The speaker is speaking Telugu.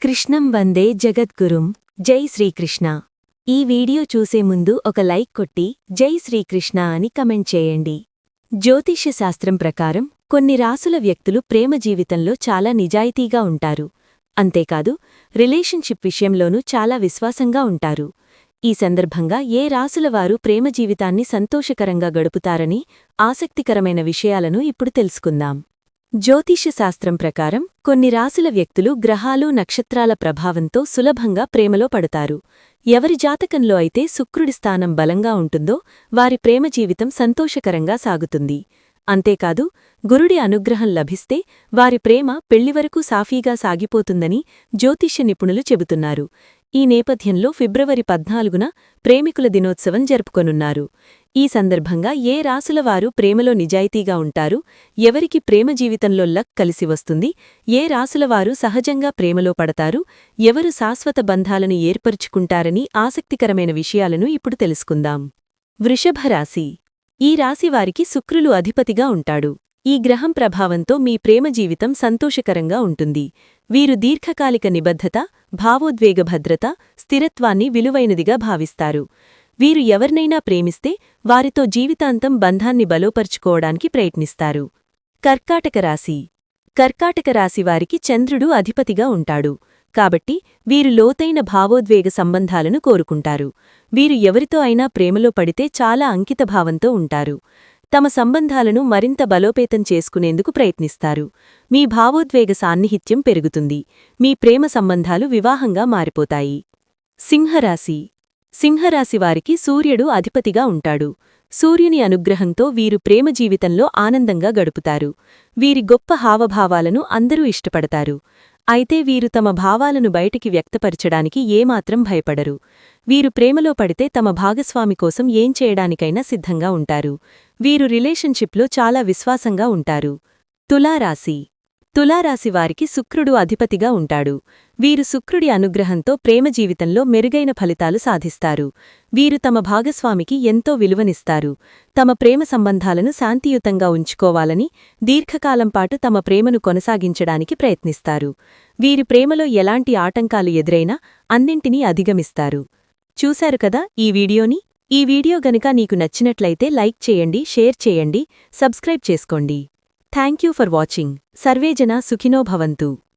కృష్ణం వందే జగద్గురుం జై శ్రీకృష్ణ. ఈ వీడియో చూసే ముందు ఒక లైక్ కొట్టి జై శ్రీకృష్ణ అని కమెంట్ చేయండి. జ్యోతిష్య శాస్త్రం ప్రకారం కొన్ని రాసుల వ్యక్తులు ప్రేమ జీవితంలో చాలా నిజాయితీగా ఉంటారు. అంతేకాదు రిలేషన్షిప్ విషయంలోనూ చాలా విశ్వాసంగా ఉంటారు. ఈ సందర్భంగా ఏ రాసుల వారు ప్రేమ జీవితాన్ని సంతోషకరంగా గడుపుతారని ఆసక్తికరమైన విషయాలను ఇప్పుడు తెలుసుకుందాం. జ్యోతిష్య శాస్త్రం ప్రకారం కొన్ని రాసుల వ్యక్తులు గ్రహాలు నక్షత్రాల ప్రభావంతో సులభంగా ప్రేమలో పడతారు. ఎవరి జాతకంలో అయితే శుక్రుడి స్థానం బలంగా ఉంటుందో వారి ప్రేమ జీవితం సంతోషకరంగా సాగుతుంది. అంతేకాదు గురుడి అనుగ్రహం లభిస్తే వారి ప్రేమ పెళ్లివరకు సాఫీగా సాగిపోతుందని జ్యోతిష్య నిపుణులు చెబుతున్నారు. ఈ నేపథ్యంలో ఫిబ్రవరి 14న ప్రేమికుల దినోత్సవం జరుపుకొనున్నారు. ఈ సందర్భంగా ఏ రాసులవారు ప్రేమలో నిజాయితీగా ఉంటారు, ఎవరికి ప్రేమ జీవితంలో లక్ కలిసి వస్తుంది, ఏ రాసులవారు సహజంగా ప్రేమలో పడతారు, ఎవరు శాశ్వత బంధాలను ఏర్పరుచుకుంటారని ఆసక్తికరమైన విషయాలను ఇప్పుడు తెలుసుకుందాం. వృషభ రాశి. ఈ రాశివారికి శుక్రులు అధిపతిగా ఉంటాడు. ఈ గ్రహం ప్రభావంతో మీ ప్రేమ జీవితం సంతోషకరంగా ఉంటుంది. వీరు దీర్ఘకాలిక నిబద్ధత, భావోద్వేగ భద్రత, స్థిరత్వాన్ని విలువైనదిగా భావిస్తారు. వీరు ఎవరినైనా ప్రేమిస్తే వారితో జీవితాంతం బంధాన్ని బలోపరుచుకోవడానికి ప్రయత్నిస్తారు. కర్కాటక రాశి. కర్కాటక రాశివారికి చంద్రుడు అధిపతిగా ఉంటాడు. కాబట్టి వీరు లోతైన భావోద్వేగ సంబంధాలను కోరుకుంటారు. వీరు ఎవరితో అయినా ప్రేమలో పడితే చాలా అంకితభావంతో ఉంటారు. తమ సంబంధాలను మరింత బలోపేతం చేసుకునేందుకు ప్రయత్నిస్తారు. మీ భావోద్వేగ సాన్నిహిత్యం పెరుగుతుంది. మీ ప్రేమ సంబంధాలు వివాహంగా మారిపోతాయి. సింహరాశి. సింహరాశివారికి సూర్యుడు అధిపతిగా ఉంటాడు. సూర్యుని అనుగ్రహంతో వీరు ప్రేమ జీవితంలో ఆనందంగా గడుపుతారు. వీరి గొప్ప హావభావాలను అందరూ ఇష్టపడతారు. అయితే వీరు తమ భావాలను బయటికి వ్యక్తపరచడానికి ఏమాత్రం భయపడరు. వీరు ప్రేమలో పడితే తమ భాగస్వామి కోసం ఏం చేయడానికైనా సిద్ధంగా ఉంటారు. వీరు రిలేషన్షిప్లో చాలా విశ్వాసంగా ఉంటారు. తులారాశి. తులారాశివారికి శుక్రుడు అధిపతిగా ఉంటాడు. వీరు శుక్రుడి అనుగ్రహంతో ప్రేమ జీవితంలో మెరుగైన ఫలితాలు సాధిస్తారు. వీరు తమ భాగస్వామికి ఎంతో విలువనిస్తారు. తమ ప్రేమ సంబంధాలను శాంతియుతంగా ఉంచుకోవాలని, దీర్ఘకాలంపాటు తమ ప్రేమను కొనసాగించడానికి ప్రయత్నిస్తారు. వీరి ప్రేమలో ఎలాంటి ఆటంకాలు ఎదురైనా అన్నింటినీ అధిగమిస్తారు. చూశారు కదా ఈ వీడియోని? ఈ వీడియో గనుక నీకు నచ్చినట్లయితే లైక్ చేయండి, షేర్ చేయండి, సబ్స్క్రైబ్ చేసుకోండి. Thank you for watching. సర్వేజన సుఖినో భవంతు.